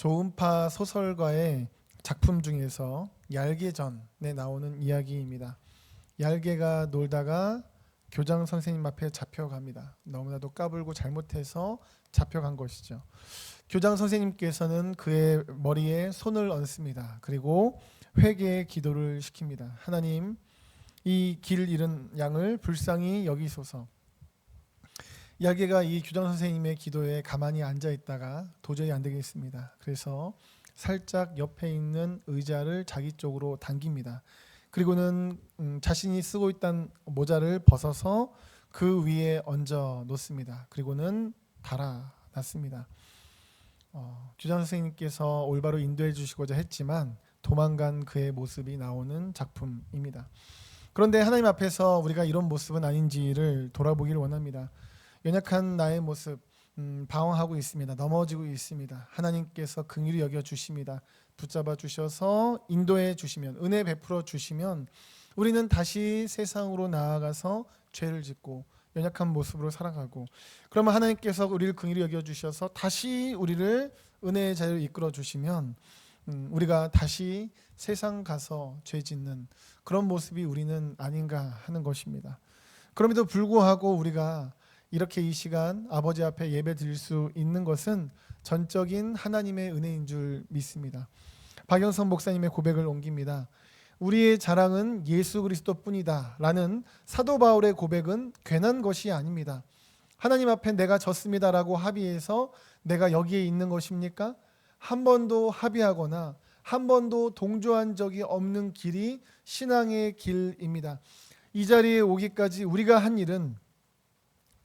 조은파 소설가의 작품 중에서 얄개전에 나오는 이야기입니다. 얄개가 놀다가 교장 선생님 앞에 잡혀갑니다. 너무나도 까불고 잘못해서 잡혀간 것이죠. 교장 선생님께서는 그의 머리에 손을 얹습니다. 그리고 회개의 기도를 시킵니다. 하나님, 이 길 잃은 양을 불쌍히 여기소서. 얄개가 이 교장 선생님의 기도에 가만히 앉아 있다가 도저히 안 되겠습니다. 그래서 살짝 옆에 있는 의자를 자기 쪽으로 당깁니다. 그리고는 자신이 쓰고 있던 모자를 벗어서 그 위에 얹어 놓습니다. 그리고는 달아놨습니다. 교장 선생님께서 올바로 인도해 주시고자 했지만 도망간 그의 모습이 나오는 작품입니다. 그런데 하나님 앞에서 우리가 이런 모습은 아닌지를 돌아보기를 원합니다. 연약한 나의 모습, 방황하고 있습니다. 넘어지고 있습니다. 하나님께서 긍휼히 여겨 주십니다. 붙잡아 주셔서 인도해 주시면, 은혜 베풀어 주시면 우리는 다시 세상으로 나아가서 죄를 짓고 연약한 모습으로 살아가고, 그러면 하나님께서 우리를 긍휼히 여겨 주셔서 다시 우리를 은혜의 자리로 이끌어 주시면 우리가 다시 세상 가서 죄 짓는 그런 모습이 우리는 아닌가 하는 것입니다. 그럼에도 불구하고 우리가 이렇게 이 시간 아버지 앞에 예배 드릴 수 있는 것은 전적인 하나님의 은혜인 줄 믿습니다. 박영선 목사님의 고백을 옮깁니다. 우리의 자랑은 예수 그리스도뿐이다 라는 사도 바울의 고백은 괜한 것이 아닙니다. 하나님 앞에 내가 졌습니다라고 합의해서 내가 여기에 있는 것입니까? 한 번도 합의하거나 한 번도 동조한 적이 없는 길이 신앙의 길입니다. 이 자리에 오기까지 우리가 한 일은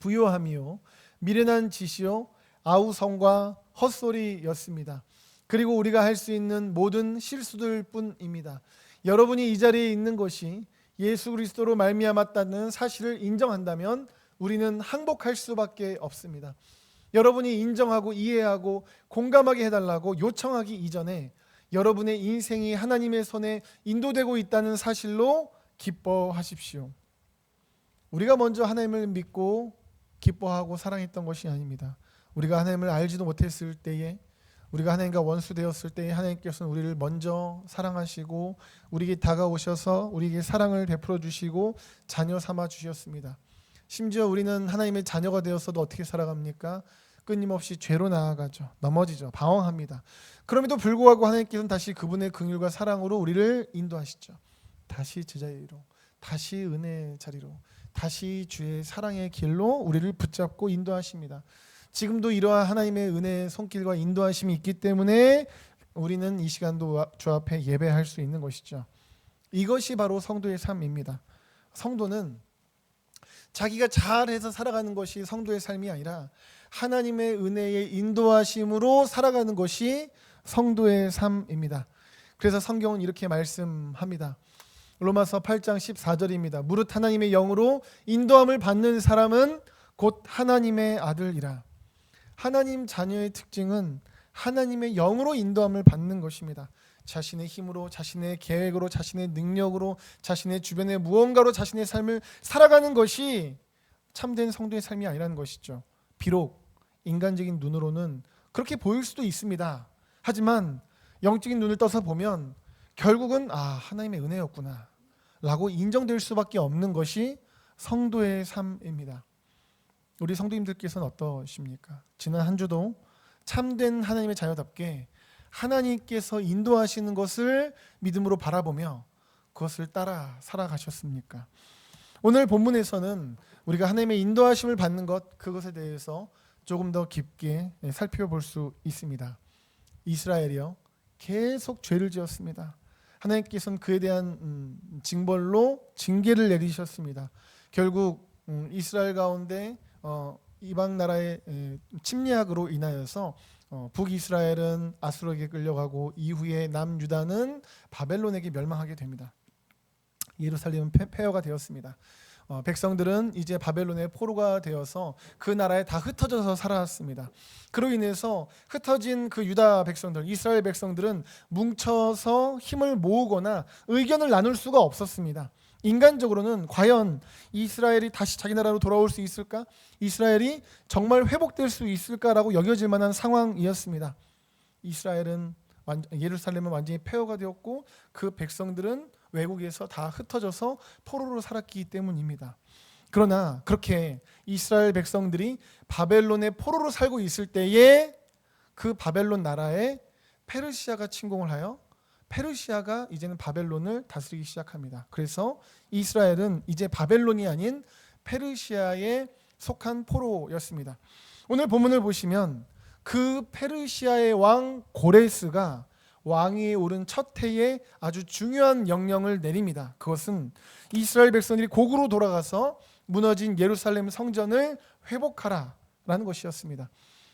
부요함이요, 미련한 짓이요, 아우성과 헛소리였습니다. 그리고 우리가 할 수 있는 모든 실수들 뿐입니다. 여러분이 이 자리에 있는 것이 예수 그리스도로 말미암았다는 사실을 인정한다면 우리는 항복할 수밖에 없습니다. 여러분이 인정하고 이해하고 공감하게 해달라고 요청하기 이전에 여러분의 인생이 하나님의 손에 인도되고 있다는 사실로 기뻐하십시오. 우리가 먼저 하나님을 믿고 기뻐하고 사랑했던 것이 아닙니다. 우리가 하나님을 알지도 못했을 때에, 우리가 하나님과 원수되었을 때에 하나님께서는 우리를 먼저 사랑하시고 우리에게 다가오셔서 우리에게 사랑을 베풀어 주시고 자녀 삼아 주셨습니다. 심지어 우리는 하나님의 자녀가 되었어도 어떻게 살아갑니까? 끊임없이 죄로 나아가죠. 넘어지죠. 방황합니다. 그럼에도 불구하고 하나님께서는 다시 그분의 긍휼과 사랑으로 우리를 인도하시죠. 다시 제자리로, 다시 은혜의 자리로, 다시 주의 사랑의 길로 우리를 붙잡고 인도하십니다. 지금도 이러한 하나님의 은혜의 손길과 인도하심이 있기 때문에 우리는 이 시간도 주 앞에 예배할 수 있는 것이죠. 이것이 바로 성도의 삶입니다. 성도는 자기가 잘해서 살아가는 것이 성도의 삶이 아니라 하나님의 은혜의 인도하심으로 살아가는 것이 성도의 삶입니다. 그래서 성경은 이렇게 말씀합니다. 로마서 8장 14절입니다. 무릇 하나님의 영으로 인도함을 받는 사람은 곧 하나님의 아들이라. 하나님 자녀의 특징은 하나님의 영으로 인도함을 받는 것입니다. 자신의 힘으로, 자신의 계획으로, 자신의 능력으로, 자신의 주변의 무언가로 자신의 삶을 살아가는 것이 참된 성도의 삶이 아니라는 것이죠. 비록 인간적인 눈으로는 그렇게 보일 수도 있습니다. 하지만 영적인 눈을 떠서 보면 결국은 하나님의 은혜였구나 라고 인정될 수밖에 없는 것이 성도의 삶입니다. 우리 성도님들께서는 어떠십니까? 지난 한 주도 참된 하나님의 자녀답게 하나님께서 인도하시는 것을 믿음으로 바라보며 그것을 따라 살아가셨습니까? 오늘 본문에서는 우리가 하나님의 인도하심을 받는 것, 그것에 대해서 조금 더 깊게 살펴볼 수 있습니다. 이스라엘이요, 계속 죄를 지었습니다. 하나님께서는 그에 대한 징벌로 징계를 내리셨습니다. 결국 이스라엘 가운데 이방 나라의 침략으로 인하여서 북이스라엘은 아수르에게 끌려가고 이후에 남유다는 바벨론에게 멸망하게 됩니다. 예루살렘은 폐허가 되었습니다. 백성들은 이제 바벨론의 포로가 되어서 그 나라에 다 흩어져서 살아왔습니다. 그로 인해서 흩어진 그 유다 백성들, 이스라엘 백성들은 뭉쳐서 힘을 모으거나 의견을 나눌 수가 없었습니다. 인간적으로는 과연 이스라엘이 다시 자기 나라로 돌아올 수 있을까? 이스라엘이 정말 회복될 수 있을까라고 여겨질 만한 상황이었습니다. 이스라엘은 예루살렘은 완전히 폐허가 되었고 그 백성들은 외국에서 다 흩어져서 포로로 살았기 때문입니다. 그러나 그렇게 이스라엘 백성들이 바벨론의 포로로 살고 있을 때에 그 바벨론 나라에 페르시아가 침공을 하여 페르시아가 이제는 바벨론을 다스리기 시작합니다. 그래서 이스라엘은 이제 바벨론이 아닌 페르시아에 속한 포로였습니다. 오늘 본문을 보시면 그 페르시아의 왕 고레스가 왕위에 오른 첫 해에 아주 중요한 명령을 내립니다. 그것은 이스라엘 백성들이 고국으로 돌아가서 무너진 예루살렘 성전을 회복하라라는 것이었습니다.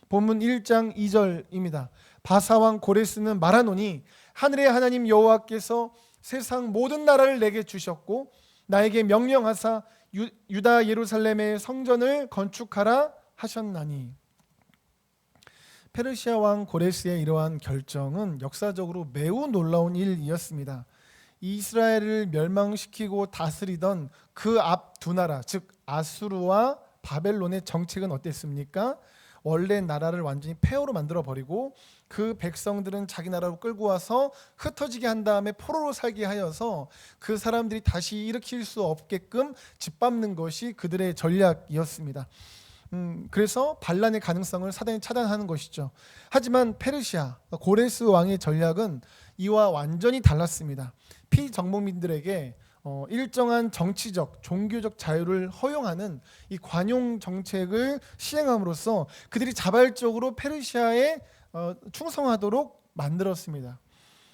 본문 1장 2절입니다. 바사왕 고레스는 말하노니 하늘의 하나님 여호와께서 세상 모든 나라를 내게 주셨고 나에게 명령하사 유다 예루살렘의 성전을 건축하라 하셨나니. 페르시아 왕 고레스의 이러한 결정은 역사적으로 매우 놀라운 일이었습니다. 이스라엘을 멸망시키고 다스리던 그 앞 두 나라, 즉 아수르와 바벨론의 정책은 어땠습니까? 원래 나라를 완전히 폐허로 만들어버리고 그 백성들은 자기 나라로 끌고 와서 흩어지게 한 다음에 포로로 살게 하여서 그 사람들이 다시 일으킬 수 없게끔 짓밟는 것이 그들의 전략이었습니다. 그래서 반란의 가능성을 사단이 차단하는 것이죠. 하지만 페르시아 고레스 왕의 전략은 이와 완전히 달랐습니다. 피정복민들에게 일정한 정치적, 종교적 자유를 허용하는 이 관용 정책을 시행함으로써 그들이 자발적으로 페르시아에 충성하도록 만들었습니다.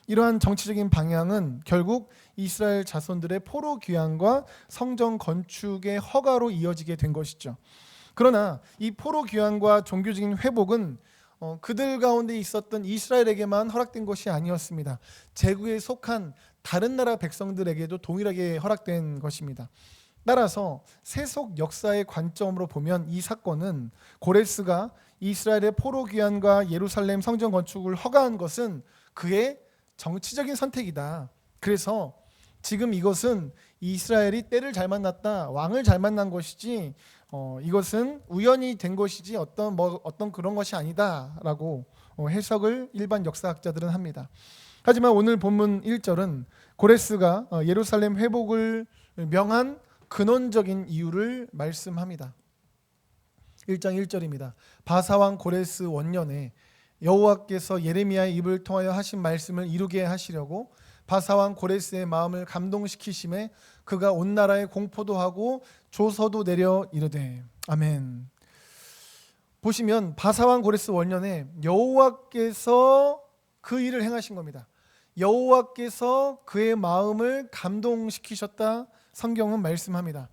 이러한 정치적인 방향은 결국 이스라엘 자손들의 포로 귀환과 성전 건축의 허가로 이어지게 된 것이죠. 그러나 이 포로 귀환과 종교적인 회복은 그들 가운데 있었던 이스라엘에게만 허락된 것이 아니었습니다. 제국에 속한 다른 나라 백성들에게도 동일하게 허락된 것입니다. 따라서 세속 역사의 관점으로 보면 이 사건은 고레스가 이스라엘의 포로 귀환과 예루살렘 성전 건축을 허가한 것은 그의 정치적인 선택이다. 그래서 지금 이것은 이스라엘이 때를 잘 만났다, 왕을 잘 만난 것이지 이것은 우연히 된 것이지 어떤 그런 것이 아니다라고 해석을 일반 역사학자들은 합니다. 하지만 오늘 본문 1절은 고레스가 예루살렘 회복을 명한 근원적인 이유를 말씀합니다. 1장 1절입니다. 바사왕 고레스 원년에 여호와께서 예레미야의 입을 통하여 하신 말씀을 이루게 하시려고 바사왕 고레스의 마음을 감동시키심에 그가 온 나라에 공포도 하고 조서도 내려 이르되. 아멘. 보시면 바사왕 고레스 원년에 여호와께서 그 일을 행하신 겁니다. 여호와께서 그의 마음을 감동시키셨다 성경은 말씀합니다.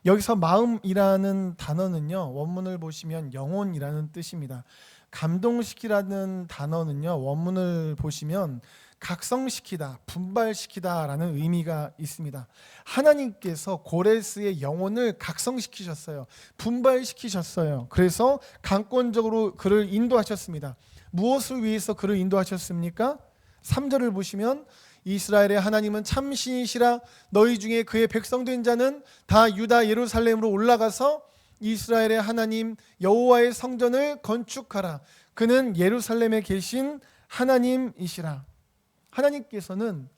여기서 마음이라는 단어는요, 원문을 보시면 영혼이라는 뜻입니다. 감동시키라는 단어는요, 원문을 보시면 각성시키다, 분발시키다라는 의미가 있습니다. 하나님께서 고레스의 영혼을 각성시키셨어요. 분발시키셨어요. 그래서 강권적으로 그를 인도하셨습니다. 무엇을 위해서 그를 인도하셨습니까? 3절을 보시면 이스라엘의 하나님은 참신이시라 너희 중에 그의 백성된 자는 다 유다 예루살렘으로 올라가서 이스라엘의 하나님 여호와의 성전을 건축하라. 그는 예루살렘에 계신 하나님이시라. 하나님께서는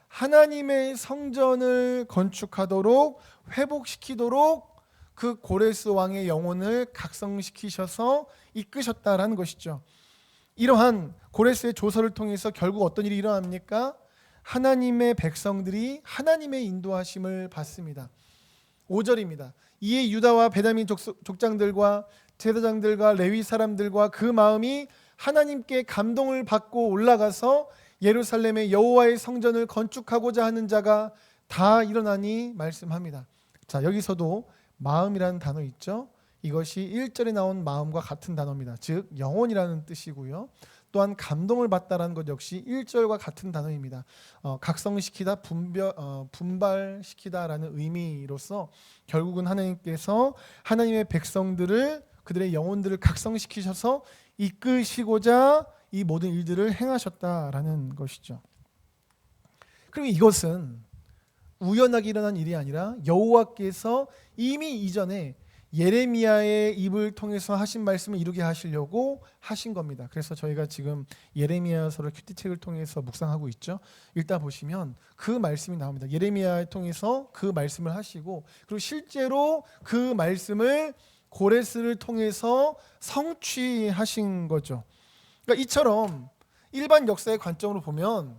하나님의 성전을 건축하도록 회복시키도록 그 고레스 왕의 영혼을 각성시키셔서 이끄셨다라는 것이죠. 이러한 고레스의 조서를 통해서 결국 어떤 일이 일어납니까? 하나님의 백성들이 하나님의 인도하심을 받습니다. 5절입니다. 이에 유다와 베냐민 족장들과 제사장들과 레위 사람들과 그 마음이 하나님께 감동을 받고 올라가서 예루살렘의 여호와의 성전을 건축하고자 하는 자가 다 일어나니 말씀합니다. 자, 여기서도 마음이라는 단어 있죠? 이것이 1절에 나온 마음과 같은 단어입니다. 즉 영혼이라는 뜻이고요. 또한 감동을 받다라는 것 역시 1절과 같은 단어입니다. 각성시키다, 분발시키다라는 의미로서 결국은 하나님께서 하나님의 백성들을 그들의 영혼들을 각성시키셔서 이끄시고자 이 모든 일들을 행하셨다라는 것이죠. 그리고 이것은 우연하게 일어난 일이 아니라 여호와께서 이미 이전에 예레미야의 입을 통해서 하신 말씀을 이루게 하시려고 하신 겁니다. 그래서 저희가 지금 예레미야서를 큐티책을 통해서 묵상하고 있죠. 읽다 보시면 그 말씀이 나옵니다. 예레미야를 통해서 그 말씀을 하시고, 그리고 실제로 그 말씀을 고레스를 통해서 성취하신 거죠. 그러니까 이처럼 일반 역사의 관점으로 보면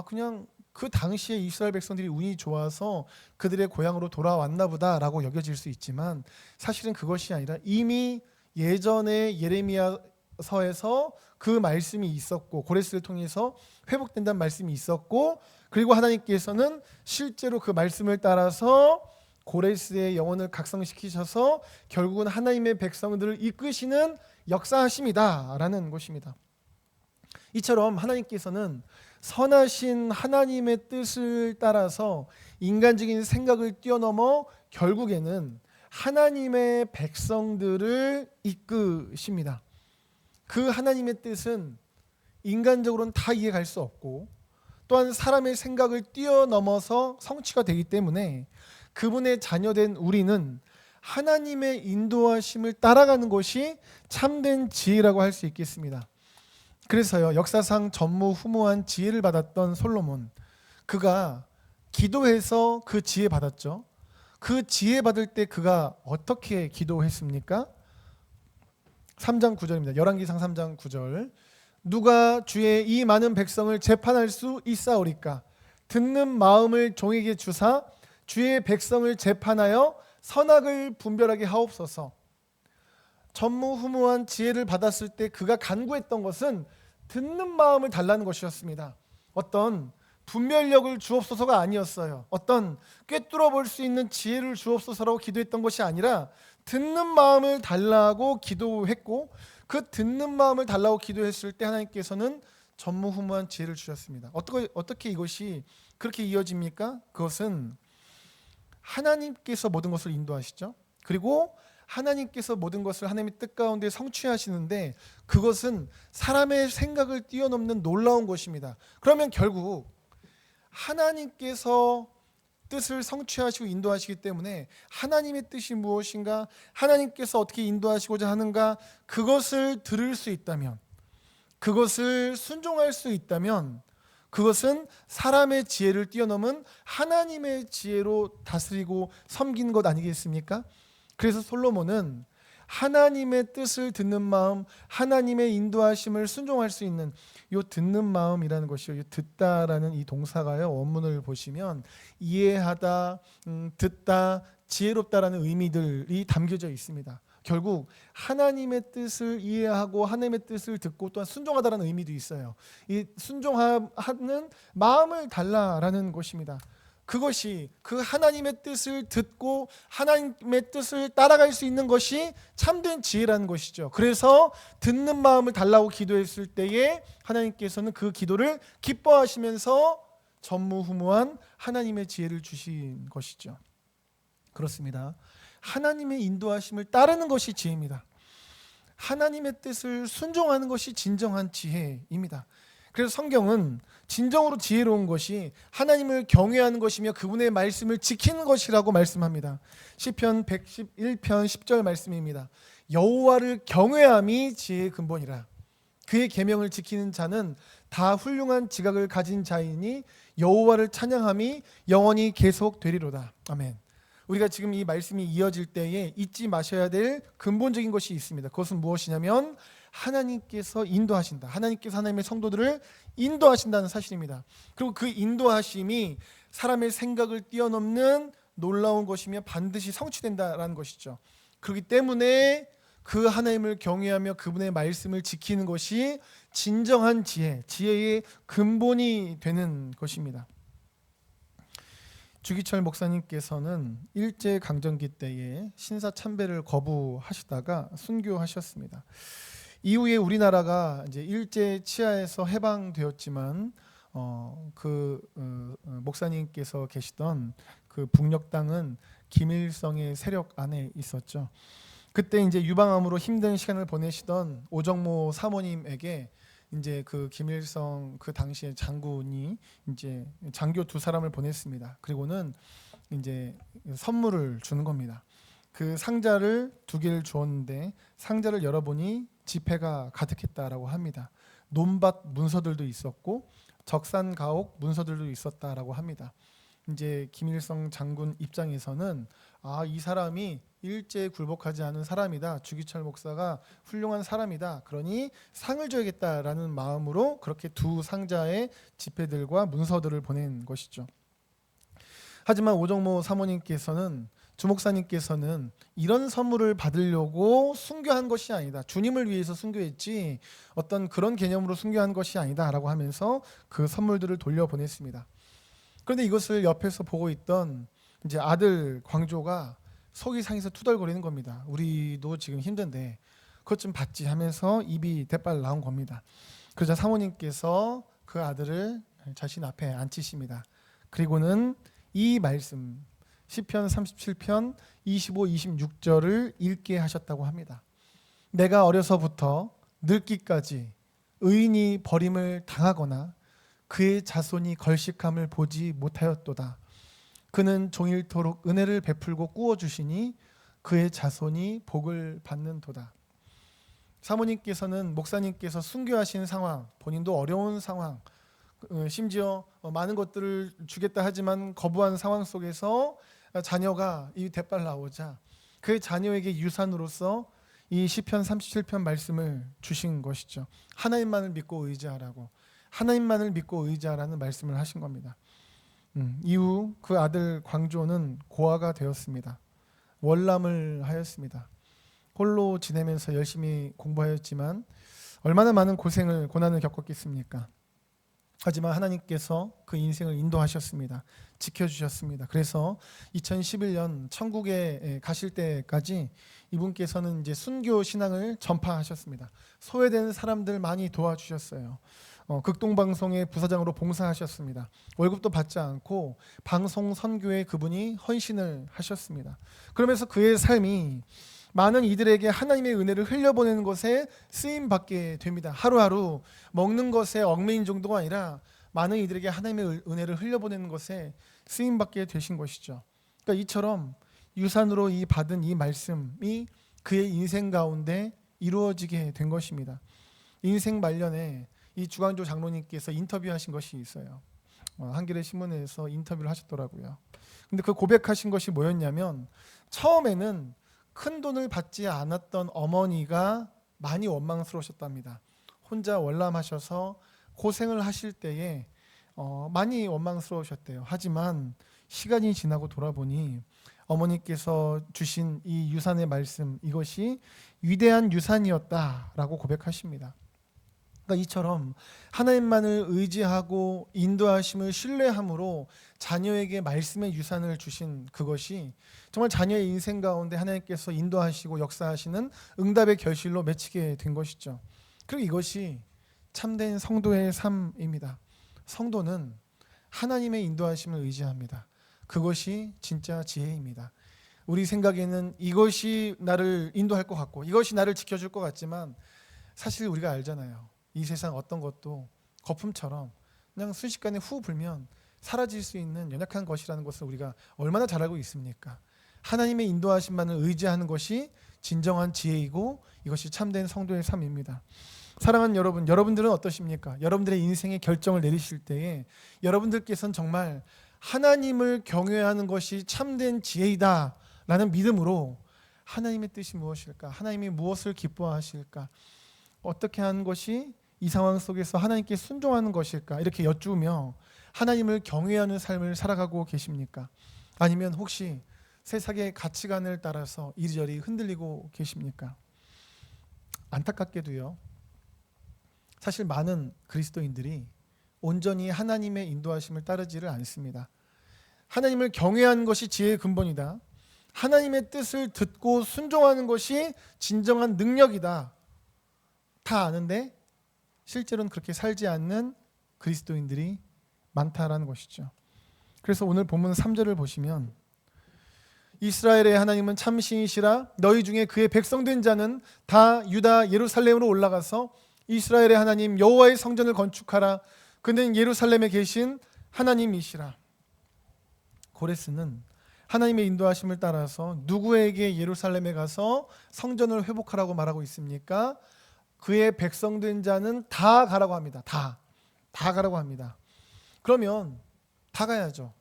그냥 그 당시에 이스라엘 백성들이 운이 좋아서 그들의 고향으로 돌아왔나 보다라고 여겨질 수 있지만, 사실은 그것이 아니라 이미 예전에 예레미야서에서 그 말씀이 있었고, 고레스를 통해서 회복된다는 말씀이 있었고, 그리고 하나님께서는 실제로 그 말씀을 따라서 고레스의 영혼을 각성시키셔서 결국은 하나님의 백성들을 이끄시는 역사하심이다라는 것입니다. 이처럼 하나님께서는 선하신 하나님의 뜻을 따라서 인간적인 생각을 뛰어넘어 결국에는 하나님의 백성들을 이끄십니다. 그 하나님의 뜻은 인간적으로는 다 이해갈 수 없고, 또한 사람의 생각을 뛰어넘어서 성취가 되기 때문에 그분의 자녀된 우리는 하나님의 인도하심을 따라가는 것이 참된 지혜라고 할 수 있겠습니다. 그래서요, 역사상 전무후무한 지혜를 받았던 솔로몬, 그가 기도해서 그 지혜 받았죠. 그 지혜 받을 때 그가 어떻게 기도했습니까? 3장 9절입니다. 열왕기상 3장 9절. 누가 주의 이 많은 백성을 재판할 수 있사오리까? 듣는 마음을 종에게 주사 주의 백성을 재판하여 선악을 분별하게 하옵소서. 전무후무한 지혜를 받았을 때 그가 간구했던 것은 듣는 마음을 달라는 것이었습니다. 어떤 분별력을 주옵소서가 아니었어요. 어떤 꿰뚫어 볼 수 있는 지혜를 주옵소서라고 기도했던 것이 아니라 듣는 마음을 달라고 기도했고, 그 듣는 마음을 달라고 기도했을 때 하나님께서는 전무후무한 지혜를 주셨습니다. 어떻게 이것이 그렇게 이어집니까? 그것은 하나님께서 모든 것을 인도하시죠. 그리고 하나님께서 모든 것을 하나님의 뜻 가운데 성취하시는데, 그것은 사람의 생각을 뛰어넘는 놀라운 것입니다. 그러면 결국 하나님께서 뜻을 성취하시고 인도하시기 때문에 하나님의 뜻이 무엇인가, 하나님께서 어떻게 인도하시고자 하는가, 그것을 들을 수 있다면, 그것을 순종할 수 있다면, 그것은 사람의 지혜를 뛰어넘은 하나님의 지혜로 다스리고 섬기는 것 아니겠습니까? 그래서 솔로몬은 하나님의 뜻을 듣는 마음, 하나님의 인도하심을 순종할 수 있는 요 듣는 마음이라는 것이요, 듣다라는 이 동사가요, 원문을 보시면 이해하다, 듣다, 지혜롭다라는 의미들이 담겨져 있습니다. 결국 하나님의 뜻을 이해하고 하나님의 뜻을 듣고 또한 순종하다라는 의미도 있어요. 이 순종하는 마음을 달라라는 것입니다. 그것이 그 하나님의 뜻을 듣고 하나님의 뜻을 따라갈 수 있는 것이 참된 지혜라는 것이죠. 그래서 듣는 마음을 달라고 기도했을 때에 하나님께서는 그 기도를 기뻐하시면서 전무후무한 하나님의 지혜를 주신 것이죠. 그렇습니다. 하나님의 인도하심을 따르는 것이 지혜입니다. 하나님의 뜻을 순종하는 것이 진정한 지혜입니다. 그래서 성경은 진정으로 지혜로운 것이 하나님을 경외하는 것이며 그분의 말씀을 지키는 것이라고 말씀합니다. 시편 111편 10절 말씀입니다. 여호와를 경외함이 지혜의 근본이라. 그의 계명을 지키는 자는 다 훌륭한 지각을 가진 자이니 여호와를 찬양함이 영원히 계속되리로다. 아멘. 우리가 지금 이 말씀이 이어질 때에 잊지 마셔야 될 근본적인 것이 있습니다. 그것은 무엇이냐면 하나님께서 인도하신다. 하나님께서 하나님의 성도들을 인도하신다는 사실입니다. 그리고 그 인도하심이 사람의 생각을 뛰어넘는 놀라운 것이며 반드시 성취된다라는 것이죠. 그렇기 때문에 그 하나님을 경외하며 그분의 말씀을 지키는 것이 진정한 지혜의 근본이 되는 것입니다. 주기철 목사님께서는 일제 강점기 때에 신사 참배를 거부하시다가 순교하셨습니다. 이후에 우리나라가 이제 일제 치하에서 해방되었지만 목사님께서 계시던 그 북녘 땅은 김일성의 세력 안에 있었죠. 그때 이제 유방암으로 힘든 시간을 보내시던 오정모 사모님에게 이제 그 김일성 그 당시에 장군이 이제 장교 두 사람을 보냈습니다. 그리고는 이제 선물을 주는 겁니다. 그 상자를 2개를 주었는데 상자를 열어보니 지폐가 가득했다라고 합니다. 논밭 문서들도 있었고 적산가옥 문서들도 있었다라고 합니다. 이제 김일성 장군 입장에서는 이 사람이 일제에 굴복하지 않은 사람이다. 주기철 목사가 훌륭한 사람이다. 그러니 상을 줘야겠다라는 마음으로 그렇게 2 상자의 지폐들과 문서들을 보낸 것이죠. 하지만 오정모 사모님께서는, 주목사님께서는 이런 선물을 받으려고 순교한 것이 아니다. 주님을 위해서 순교했지 어떤 그런 개념으로 순교한 것이 아니다 라고 하면서 그 선물들을 돌려보냈습니다. 그런데 이것을 옆에서 보고 있던 이제 아들 광조가 속이 상해서 투덜거리는 겁니다. 우리도 지금 힘든데 그것 좀 받지 하면서 입이 대빨 나온 겁니다. 그러자 사모님께서 그 아들을 자신 앞에 앉히십니다. 그리고는 이 말씀 시편 37편 25, 26절을 읽게 하셨다고 합니다. 내가 어려서부터 늙기까지 의인이 버림을 당하거나 그의 자손이 걸식함을 보지 못하였도다. 그는 종일토록 은혜를 베풀고 꾸어주시니 그의 자손이 복을 받는도다. 사모님께서는 목사님께서 순교하신 상황, 본인도 어려운 상황, 심지어 많은 것들을 주겠다 하지만 거부한 상황 속에서 자녀가 이 대빨 나오자 그 자녀에게 유산으로서 이 시편 37편 말씀을 주신 것이죠. 하나님만을 믿고 의지하라고, 하나님만을 믿고 의지하라는 말씀을 하신 겁니다. 이후 그 아들 광조는 고아가 되었습니다. 월남을 하였습니다. 홀로 지내면서 열심히 공부하였지만 얼마나 많은 고난을 겪었겠습니까? 하지만 하나님께서 그 인생을 인도하셨습니다. 지켜주셨습니다. 그래서 2011년 천국에 가실 때까지 이분께서는 이제 순교 신앙을 전파하셨습니다. 소외된 사람들 많이 도와주셨어요. 극동방송의 부사장으로 봉사하셨습니다. 월급도 받지 않고 방송 선교에 그분이 헌신을 하셨습니다. 그러면서 그의 삶이 많은 이들에게 하나님의 은혜를 흘려보내는 것에 쓰임받게 됩니다. 하루하루 먹는 것에 얽매인 정도가 아니라 많은 이들에게 하나님의 은혜를 흘려보내는 것에 쓰임받게 되신 것이죠. 그러니까 이처럼 유산으로 받은 이 말씀이 그의 인생 가운데 이루어지게 된 것입니다. 인생 말년에 이 주광조 장로님께서 인터뷰하신 것이 있어요. 한겨레 신문에서 인터뷰를 하셨더라고요. 근데 그 고백하신 것이 뭐였냐면 처음에는 큰 돈을 받지 않았던 어머니가 많이 원망스러우셨답니다. 혼자 월남하셔서 고생을 하실 때에 많이 원망스러우셨대요. 하지만 시간이 지나고 돌아보니 어머니께서 주신 이 유산의 말씀, 이것이 위대한 유산이었다라고 고백하십니다. 그러니까 이처럼 하나님만을 의지하고 인도하심을 신뢰함으로 자녀에게 말씀의 유산을 주신 그것이 정말 자녀의 인생 가운데 하나님께서 인도하시고 역사하시는 응답의 결실로 맺히게 된 것이죠. 그리고 이것이 참된 성도의 삶입니다. 성도는 하나님의 인도하심을 의지합니다. 그것이 진짜 지혜입니다. 우리 생각에는 이것이 나를 인도할 것 같고 이것이 나를 지켜줄 것 같지만 사실 우리가 알잖아요. 이 세상 어떤 것도 거품처럼 그냥 순식간에 후 불면 사라질 수 있는 연약한 것이라는 것을 우리가 얼마나 잘 알고 있습니까? 하나님의 인도하심만을 의지하는 것이 진정한 지혜이고 이것이 참된 성도의 삶입니다. 사랑하는 여러분, 여러분들은 어떠십니까? 여러분들의 인생의 결정을 내리실 때에 여러분들께서는 정말 하나님을 경외하는 것이 참된 지혜이다 라는 믿음으로 하나님의 뜻이 무엇일까? 하나님이 무엇을 기뻐하실까? 어떻게 하는 것이 이 상황 속에서 하나님께 순종하는 것일까? 이렇게 여쭈며 하나님을 경외하는 삶을 살아가고 계십니까? 아니면 혹시 세상의 가치관을 따라서 이리저리 흔들리고 계십니까? 안타깝게도요. 사실 많은 그리스도인들이 온전히 하나님의 인도하심을 따르지를 않습니다. 하나님을 경외하는 것이 지혜의 근본이다. 하나님의 뜻을 듣고 순종하는 것이 진정한 능력이다. 다 아는데 실제로는 그렇게 살지 않는 그리스도인들이 많다라는 것이죠. 그래서 오늘 본문 3절을 보시면 이스라엘의 하나님은 참신이시라 너희 중에 그의 백성된 자는 다 유다 예루살렘으로 올라가서 이스라엘의 하나님 여호와의 성전을 건축하라. 그는 예루살렘에 계신 하나님이시라. 고레스는 하나님의 인도하심을 따라서 누구에게 예루살렘에 가서 성전을 회복하라고 말하고 있습니까? 그의 백성된 자는 다 가라고 합니다. 다 가라고 합니다. 그러면 다 가야죠.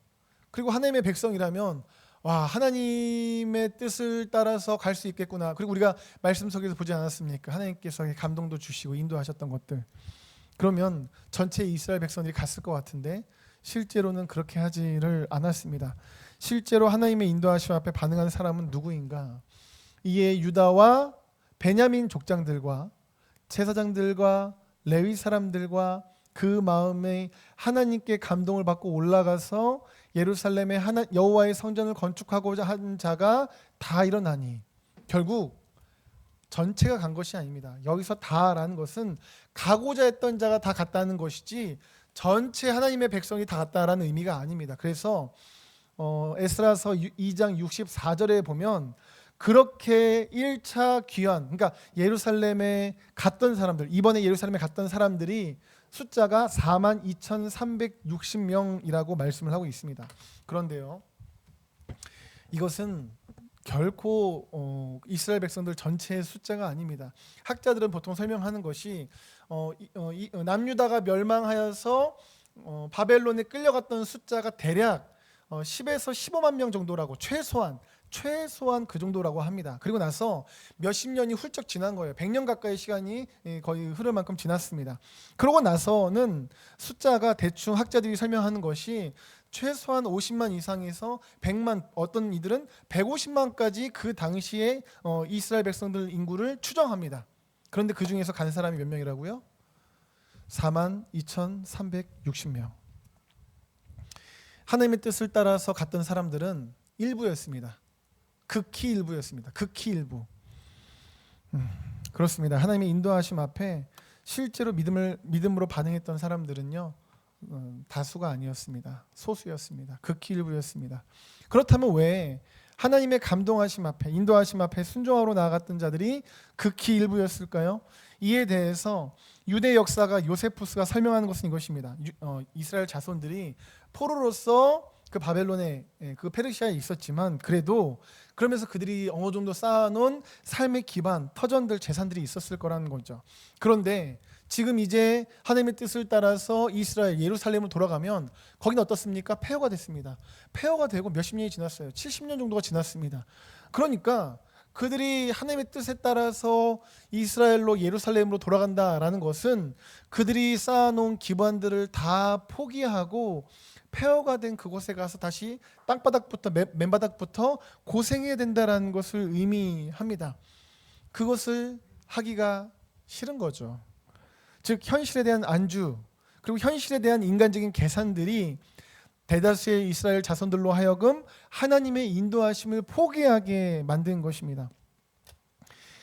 그리고 하나님의 백성이라면 와, 하나님의 뜻을 따라서 갈 수 있겠구나. 그리고 우리가 말씀 속에서 보지 않았습니까? 하나님께서 감동도 주시고 인도하셨던 것들. 그러면 전체 이스라엘 백성들이 갔을 것 같은데 실제로는 그렇게 하지를 않았습니다. 실제로 하나님의 인도하심 앞에 반응한 사람은 누구인가? 이에 유다와 베냐민 족장들과 제사장들과 레위 사람들과 그 마음에 하나님께 감동을 받고 올라가서 예루살렘에 여호와의 성전을 건축하고자 한 자가 다 일어나니, 결국 전체가 간 것이 아닙니다. 여기서 다라는 것은 가고자 했던 자가 다 갔다는 것이지 전체 하나님의 백성이 다 갔다라는 의미가 아닙니다. 그래서 에스라서 2장 64절에 보면 그렇게 1차 귀환, 그러니까 예루살렘에 갔던 사람들, 이번에 예루살렘에 갔던 사람들이 숫자가 42,360명이라고 말씀을 하고 있습니다. 그런데요, 이것은 결코 이스라엘 백성들 전체의 숫자가 아닙니다. 학자들은 보통 설명하는 것이 남유다가 멸망하여서 바벨론에 끌려갔던 숫자가 대략 10에서 15만 명 정도라고, 최소한 그 정도라고 합니다. 그리고 나서 몇십 년이 훌쩍 지난 거예요. 100년 가까이 시간이 거의 흐를 만큼 지났습니다. 그러고 나서는 숫자가 대충 학자들이 설명하는 것이 최소한 50만 이상에서 100만, 어떤 이들은 150만까지 그 당시에 이스라엘 백성들 인구를 추정합니다. 그런데 그 중에서 간 사람이 몇 명이라고요? 42,360명. 하나님의 뜻을 따라서 갔던 사람들은 일부였습니다. 극히 일부였습니다. 극히 일부. 그렇습니다. 하나님의 인도하심 앞에 실제로 믿음으로 반응했던 사람들은요, 다수가 아니었습니다. 소수였습니다. 극히 일부였습니다. 그렇다면 왜 하나님의 감동하심 앞에, 인도하심 앞에 순종하러 나아갔던 자들이 극히 일부였을까요? 이에 대해서 유대 역사가 요세푸스가 설명하는 것은 이것입니다. 이스라엘 자손들이 포로로서 그 바벨론에, 그 페르시아에 있었지만 그래도 그러면서 그들이 어느 정도 쌓아놓은 삶의 기반, 터전들, 재산들이 있었을 거라는 거죠. 그런데 지금 이제 하나님의 뜻을 따라서 이스라엘 예루살렘으로 돌아가면 거기는 어떻습니까? 폐허가 됐습니다. 폐허가 되고 몇십 년이 지났어요. 70년 정도가 지났습니다. 그러니까 그들이 하나님의 뜻에 따라서 이스라엘로 예루살렘으로 돌아간다라는 것은 그들이 쌓아놓은 기반들을 다 포기하고 폐허가 된 그곳에 가서 다시 땅바닥부터, 맨바닥부터 고생해야 된다라는 것을 의미합니다. 그것을 하기가 싫은 거죠. 즉 현실에 대한 안주, 그리고 현실에 대한 인간적인 계산들이 대다수의 이스라엘 자손들로 하여금 하나님의 인도하심을 포기하게 만든 것입니다.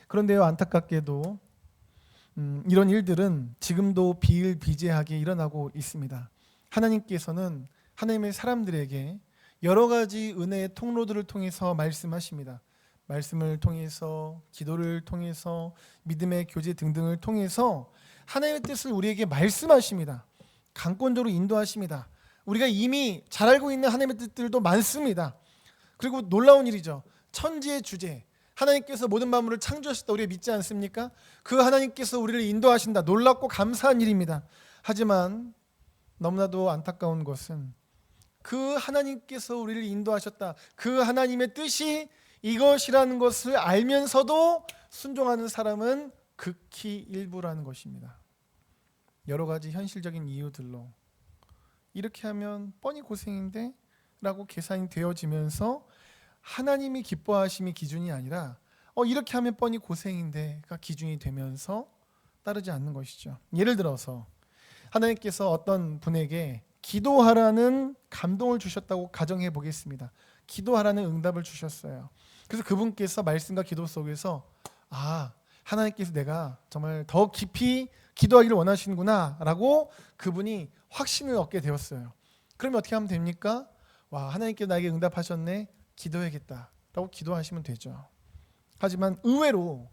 그런데요, 안타깝게도 이런 일들은 지금도 비일비재하게 일어나고 있습니다. 하나님께서는 하나님의 사람들에게 여러 가지 은혜의 통로들을 통해서 말씀하십니다. 말씀을 통해서, 기도를 통해서, 믿음의 교제 등등을 통해서 하나님의 뜻을 우리에게 말씀하십니다. 강권적으로 인도하십니다. 우리가 이미 잘 알고 있는 하나님의 뜻들도 많습니다. 그리고 놀라운 일이죠. 천지의 주제, 하나님께서 모든 만물을 창조하셨다 우리가 믿지 않습니까? 그 하나님께서 우리를 인도하신다. 놀랍고 감사한 일입니다. 하지만 너무나도 안타까운 것은 그 하나님께서 우리를 인도하셨다, 그 하나님의 뜻이 이것이라는 것을 알면서도 순종하는 사람은 극히 일부라는 것입니다. 여러 가지 현실적인 이유들로 이렇게 하면 뻔히 고생인데 라고 계산이 되어지면서 하나님이 기뻐하심이 기준이 아니라 이렇게 하면 뻔히 고생인데가 기준이 되면서 따르지 않는 것이죠. 예를 들어서 하나님께서 어떤 분에게 기도하라는 감동을 주셨다고 가정해 보겠습니다. 기도하라는 응답을 주셨어요. 그래서 그분께서 말씀과 기도 속에서 하나님께서 내가 정말 더 깊이 기도하기를 원하시는구나 라고 그분이 확신을 얻게 되었어요. 그러면 어떻게 하면 됩니까? 하나님께서 나에게 응답하셨네, 기도해야겠다 라고 기도하시면 되죠. 하지만 의외로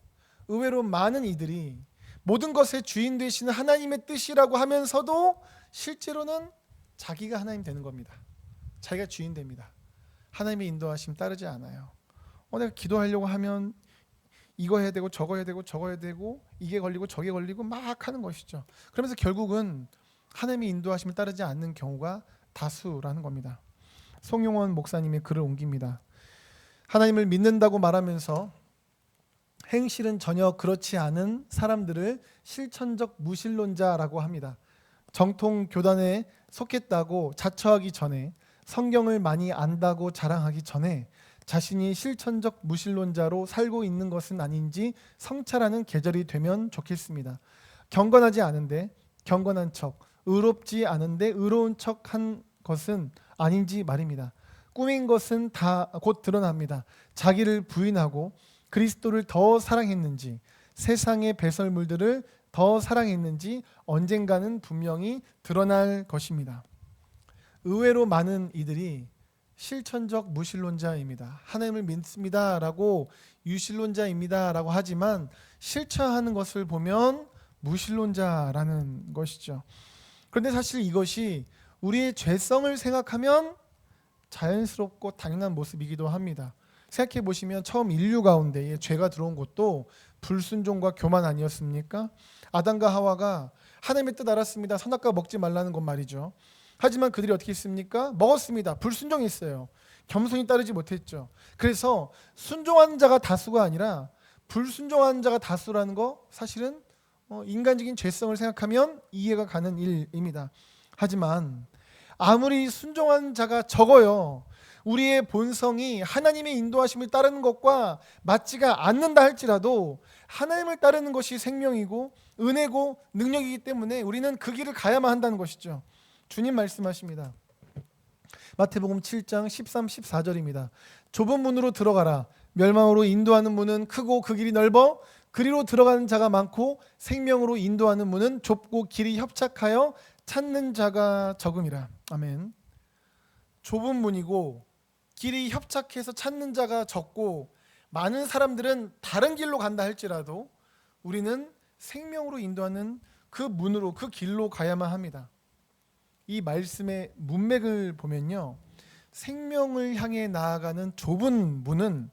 많은 이들이 모든 것의 주인 되시는 하나님의 뜻이라고 하면서도 실제로는 자기가 하나님 되는 겁니다. 자기가 주인 됩니다. 하나님의 인도하심 따르지 않아요. 내가 기도하려고 하면 이거 해야 되고 저거 해야 되고 저거 해야 되고 이게 걸리고 저게 걸리고 막 하는 것이죠. 그러면서 결국은 하나님의 인도하심을 따르지 않는 경우가 다수라는 겁니다. 송용원 목사님의 글을 옮깁니다. 하나님을 믿는다고 말하면서 행실은 전혀 그렇지 않은 사람들을 실천적 무신론자라고 합니다. 정통 교단에 속했다고 자처하기 전에, 성경을 많이 안다고 자랑하기 전에 자신이 실천적 무신론자로 살고 있는 것은 아닌지 성찰하는 계절이 되면 좋겠습니다. 경건하지 않은데 경건한 척, 의롭지 않은데 의로운 척한 것은 아닌지 말입니다. 꾸민 것은 다 곧 드러납니다. 자기를 부인하고 그리스도를 더 사랑했는지, 세상의 배설물들을 더 사랑했는지 언젠가는 분명히 드러날 것입니다. 의외로 많은 이들이 실천적 무신론자입니다. 하나님을 믿습니다라고 유신론자입니다라고 하지만 실천하는 것을 보면 무신론자라는 것이죠. 그런데 사실 이것이 우리의 죄성을 생각하면 자연스럽고 당연한 모습이기도 합니다. 생각해 보시면 처음 인류 가운데에 죄가 들어온 것도 불순종과 교만 아니었습니까? 아담과 하와가 하나님의 뜻 알았습니다. 선악과 먹지 말라는 것 말이죠. 하지만 그들이 어떻게 했습니까? 먹었습니다. 불순종했어요. 겸손히 따르지 못했죠. 그래서 순종한 자가 다수가 아니라 불순종한 자가 다수라는 거 사실은 인간적인 죄성을 생각하면 이해가 가는 일입니다. 하지만 아무리 순종한 자가 적어요, 우리의 본성이 하나님의 인도하심을 따르는 것과 맞지가 않는다 할지라도 하나님을 따르는 것이 생명이고 은혜고 능력이기 때문에 우리는 그 길을 가야만 한다는 것이죠. 주님 말씀하십니다. 마태복음 7장 13, 14절입니다. 좁은 문으로 들어가라. 멸망으로 인도하는 문은 크고 그 길이 넓어 그리로 들어가는 자가 많고 생명으로 인도하는 문은 좁고 길이 협착하여 찾는 자가 적음이라. 아멘. 좁은 문이고 길이 협착해서 찾는 자가 적고 많은 사람들은 다른 길로 간다 할지라도 우리는 생명으로 인도하는 그 문으로, 그 길로 가야만 합니다. 이 말씀의 문맥을 보면요, 생명을 향해 나아가는 좁은 문은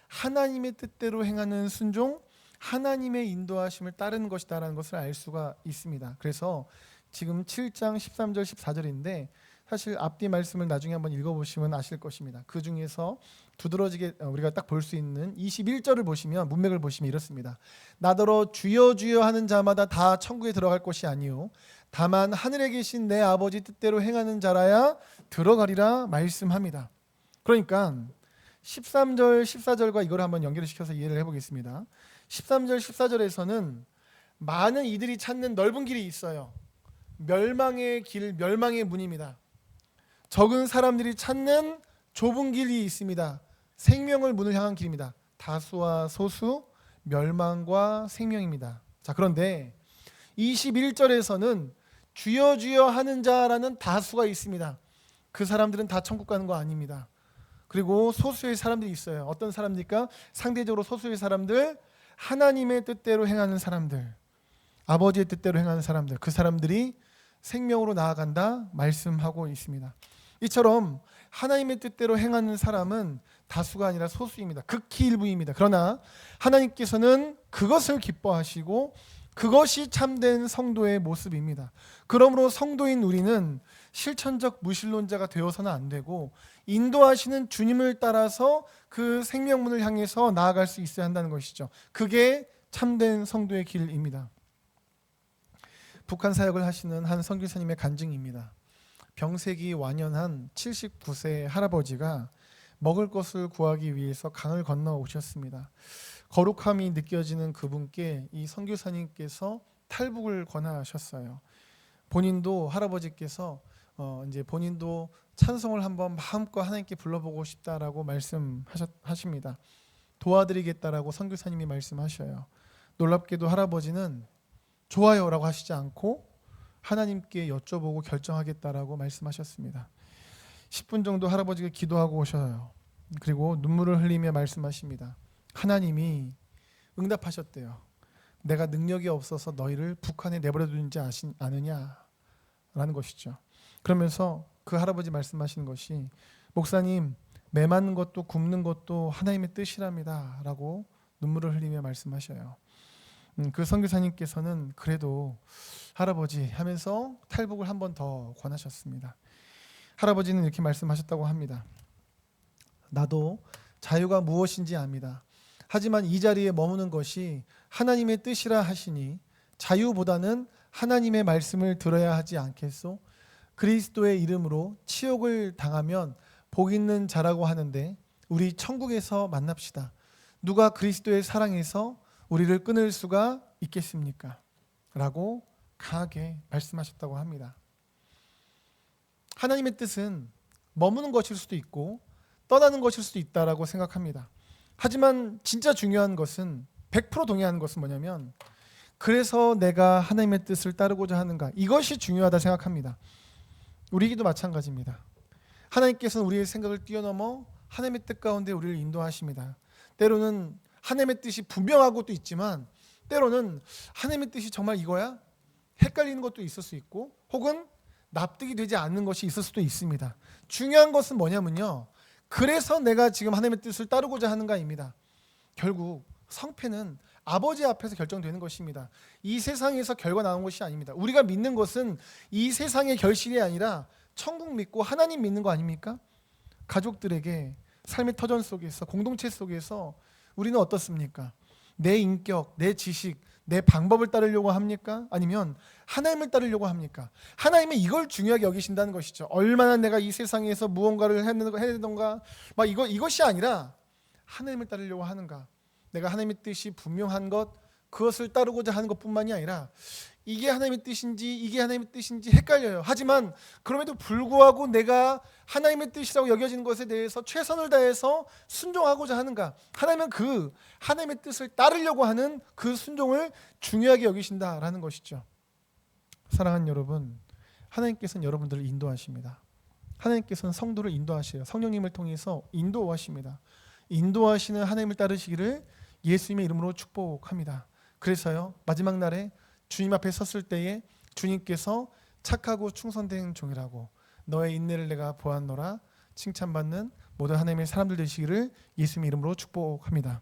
하나님의 뜻대로 행하는 순종, 하나님의 인도하심을 따르는 것이다라는 것을 알 수가 있습니다. 그래서 지금 7장 13절 14절인데 사실 앞뒤 말씀을 나중에 한번 읽어보시면 아실 것입니다. 그 중에서 두드러지게 우리가 딱 볼 수 있는 21절을 보시면, 문맥을 보시면 이렇습니다. 나더러 주여 주여 하는 자마다 다 천국에 들어갈 것이 아니요 다만 하늘에 계신 내 아버지 뜻대로 행하는 자라야 들어가리라 말씀합니다. 그러니까 13절 14절과 이걸 한번 연결시켜서 이해를 해보겠습니다. 13절 14절에서는 많은 이들이 찾는 넓은 길이 있어요. 멸망의 길, 멸망의 문입니다. 적은 사람들이 찾는 좁은 길이 있습니다. 생명을 문을 향한 길입니다. 다수와 소수, 멸망과 생명입니다. 자, 그런데 21절에서는 주여 주여 하는 자라는 다수가 있습니다. 그 사람들은 다 천국 가는 거 아닙니다. 그리고 소수의 사람들이 있어요. 어떤 사람들일까? 상대적으로 소수의 사람들, 하나님의 뜻대로 행하는 사람들, 아버지의 뜻대로 행하는 사람들, 그 사람들이 생명으로 나아간다 말씀하고 있습니다. 이처럼 하나님의 뜻대로 행하는 사람은 다수가 아니라 소수입니다. 극히 일부입니다. 그러나 하나님께서는 그것을 기뻐하시고 그것이 참된 성도의 모습입니다. 그러므로 성도인 우리는 실천적 무신론자가 되어서는 안 되고 인도하시는 주님을 따라서 그 생명문을 향해서 나아갈 수 있어야 한다는 것이죠. 그게 참된 성도의 길입니다. 북한 사역을 하시는 한 선교사님의 간증입니다. 병색이 완연한 79세 할아버지가 먹을 것을 구하기 위해서 강을 건너 오셨습니다. 거룩함이 느껴지는 그분께 이 선교사님께서 탈북을 권하셨어요. 본인도 할아버지께서 이제 본인도 찬송을 한번 마음껏 하나님께 불러보고 싶다라고 말씀하십니다. 도와드리겠다라고 선교사님이 말씀하셔요. 놀랍게도 할아버지는 좋아요라고 하시지 않고 하나님께 여쭤보고 결정하겠다라고 말씀하셨습니다. 10분 정도 할아버지가 기도하고 오셔요. 그리고 눈물을 흘리며 말씀하십니다. 하나님이 응답하셨대요. 내가 능력이 없어서 너희를 북한에 내버려 두는지 아느냐라는 것이죠. 그러면서 그 할아버지 말씀하시는 것이 목사님, 매맞는 것도 굽는 것도 하나님의 뜻이랍니다 라고 눈물을 흘리며 말씀하셔요. 그 선교사님께서는 그래도 할아버지 하면서 탈북을 한 번 더 권하셨습니다. 할아버지는 이렇게 말씀하셨다고 합니다. 나도 자유가 무엇인지 압니다. 하지만 이 자리에 머무는 것이 하나님의 뜻이라 하시니 자유보다는 하나님의 말씀을 들어야 하지 않겠소? 그리스도의 이름으로 치욕을 당하면 복 있는 자라고 하는데 우리 천국에서 만납시다. 누가 그리스도의 사랑에서 우리를 끊을 수가 있겠습니까? 라고 강하게 말씀하셨다고 합니다. 하나님의 뜻은 머무는 것일 수도 있고 떠나는 것일 수도 있다라고 생각합니다. 하지만 진짜 중요한 것은 100% 동의하는 것은 뭐냐면 그래서 내가 하나님의 뜻을 따르고자 하는가, 이것이 중요하다 생각합니다. 우리에게도 마찬가지입니다. 하나님께서는 우리의 생각을 뛰어넘어 하나님의 뜻 가운데 우리를 인도하십니다. 때로는 하나님의 뜻이 분명한 것도 있지만 때로는 하나님의 뜻이 정말 이거야? 헷갈리는 것도 있을 수 있고 혹은 납득이 되지 않는 것이 있을 수도 있습니다. 중요한 것은 뭐냐면요, 그래서 내가 지금 하나님의 뜻을 따르고자 하는가입니다. 결국 성패는 아버지 앞에서 결정되는 것입니다. 이 세상에서 결과 나온 것이 아닙니다. 우리가 믿는 것은 이 세상의 결실이 아니라 천국 믿고 하나님 믿는 거 아닙니까? 가족들에게 삶의 터전 속에서, 공동체 속에서 우리는 어떻습니까? 내 인격, 내 지식, 내 방법을 따르려고 합니까? 아니면 하나님을 따르려고 합니까? 하나님은 이걸 중요하게 여기신다는 것이죠. 얼마나 내가 이 세상에서 무언가를 해야 되던가 이것이 아니라 하나님을 따르려고 하는가. 내가 하나님의 뜻이 분명한 것, 그것을 따르고자 하는 것뿐만이 아니라 이게 하나님의 뜻인지 이게 하나님의 뜻인지 헷갈려요. 하지만 그럼에도 불구하고 내가 하나님의 뜻이라고 여겨지는 것에 대해서 최선을 다해서 순종하고자 하는가. 하나님은 그 하나님의 뜻을 따르려고 하는 그 순종을 중요하게 여기신다라는 것이죠. 사랑하는 여러분, 하나님께서는 여러분들을 인도하십니다. 하나님께서는 성도를 인도하셔요. 성령님을 통해서 인도하십니다. 인도하시는 하나님을 따르시기를 예수님의 이름으로 축복합니다. 그래서요, 마지막 날에 주님 앞에 섰을 때에 주님께서 착하고 충성된 종이라고 너의 인내를 내가 보았노라 칭찬받는 모든 하나님의 사람들 되시기를 예수님의 이름으로 축복합니다.